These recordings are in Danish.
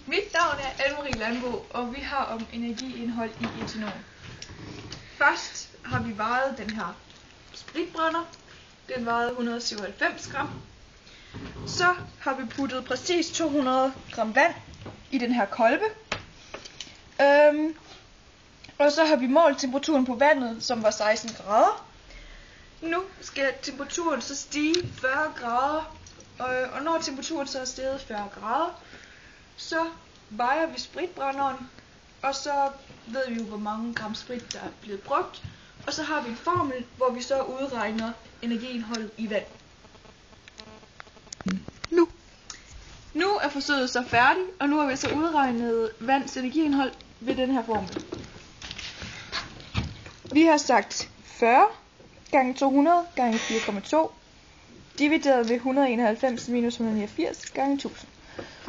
Mit navn er Anne-Marie Landbo, og vi har om energiindhold i etanol. Først har vi vejet den her spritbrænder. Den vejede 197 gram. Så har vi puttet præcis 200 gram vand i den her kolbe. Og så har vi målt temperaturen på vandet, som var 16 grader. Nu skal temperaturen så stige 40 grader. Og når temperaturen så er steget 40 grader, så vejer vi spritbrænderen, og så ved vi jo, hvor mange gram sprit, der er blevet brugt. Og så har vi en formel, hvor vi så udregner energiindholdet i vand. Nu er forsøget så færdigt, og nu har vi så udregnet vands energiindhold ved den her formel. Vi har sagt 40 gange 200 gange 4,2 divideret ved 191 minus 189 gange 1000.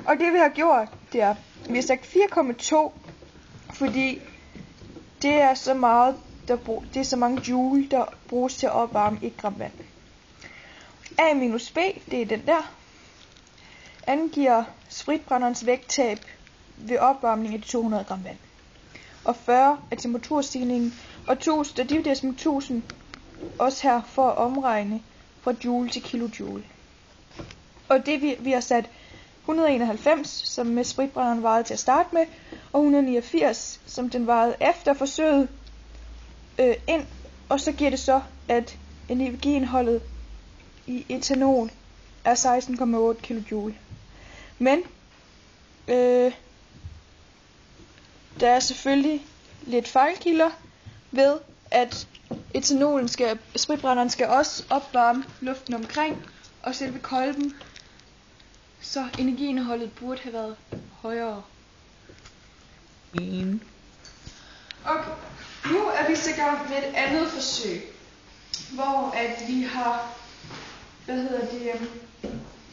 Og det vi har gjort, det er, vi har sagt 4,2, fordi det er så meget, det er så mange joule, der bruges til at opvarme 1 gram vand. A minus B, det er den der, angiver spritbrænderens vægttab ved opvarmning af de 200 gram vand. Og 40 er temperaturstigningen, og 1000, der divideres med 1000, også her for at omregne fra joule til kilojoule. Og det vi har sat 191, som med spritbrænderen vejede til at starte med, og 189, som den vejede efter forsøget, ind, og så giver det så, at energiindholdet i etanol er 16,8 kilojoule. Men der er selvfølgelig lidt fejlkilder ved, at spritbrænderen skal også opvarme luften omkring og selve kolben, så energiindholdet burde have været højere. Okay, nu er vi så i gang med et andet forsøg, hvor at vi har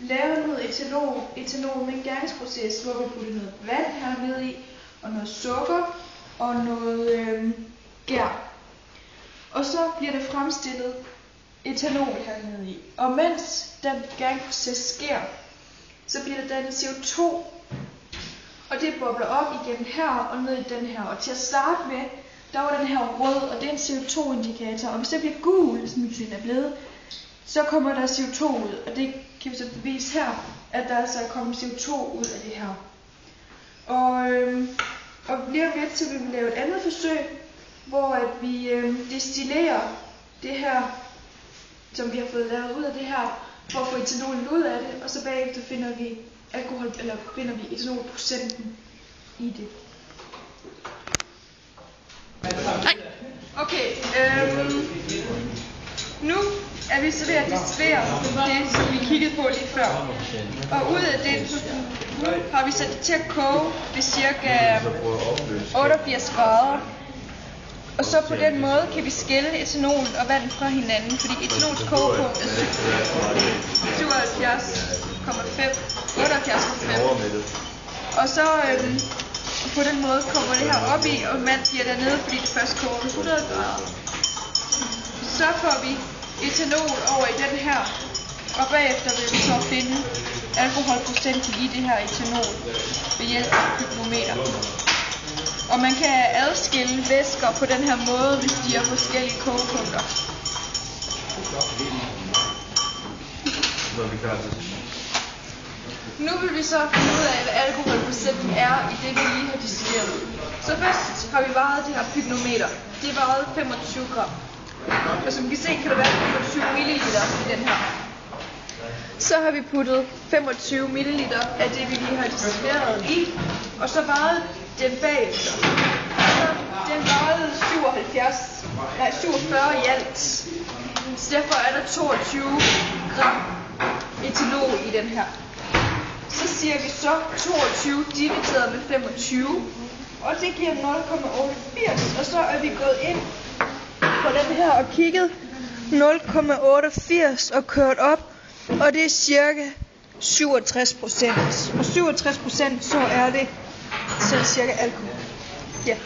lavet noget etanol med en gæringsproces, hvor vi putter noget vand hernede i, og noget sukker og noget gær. Og så bliver der fremstillet etanol hernede i. Og mens den gæringsproces sker, så bliver der dannet CO2, og det bobler op igennem her og ned i den her. Og til at starte med, der var den her rød, og det er en CO2-indikator. Og hvis det bliver gul, som den er blevet, så kommer der CO2 ud. Og det kan vi så bevise her, at der altså er kommet CO2 ud af det her. Og lige om lidt, så vil vi lave et andet forsøg, hvor at vi destillerer det her, som vi har fået lavet ud af det her, for at få etanolen ud af det, og så bagefter finder vi etanolprocenten i det. Okay, nu er vi så ved at destillere det, som vi kiggede på lige før. Og ud af det, nu har vi sat det til at koge ved ca. 88 grader. Og så på den måde kan vi skille etanol og vand fra hinanden, fordi etanols kogepunkt er 78,5. Og så på den måde kommer det her op i, og vand bliver dernede, fordi det først koger ved 100 grader. Så får vi etanol over i den her, og bagefter vil vi så finde alkoholprocenten i det her etanol ved hjælp af hygrometer. Og man kan adskille væsker på den her måde, hvis de har forskellige kogepunkter. Nu vil vi så finde ud af, hvad alkoholprocenten er i det, vi lige har destilleret. Så først har vi vejet det her pygnometer. Det vejede 25 gram. Og som I kan se, kan der være 25 milliliter i den her. Så har vi puttet 25 milliliter af det, vi lige har destilleret i. Og så vejede den bagefter. Så den vejede 47 i alt. Så derfor er der 22 gram etanol i den her. Så siger vi så 22 divideret med 25. Og det giver 0,88. Og så er vi gået ind på den her og kigget 0,88 og kørt op. Og det er cirka 67%. Og 67% så er det cirka alkohol. Ja.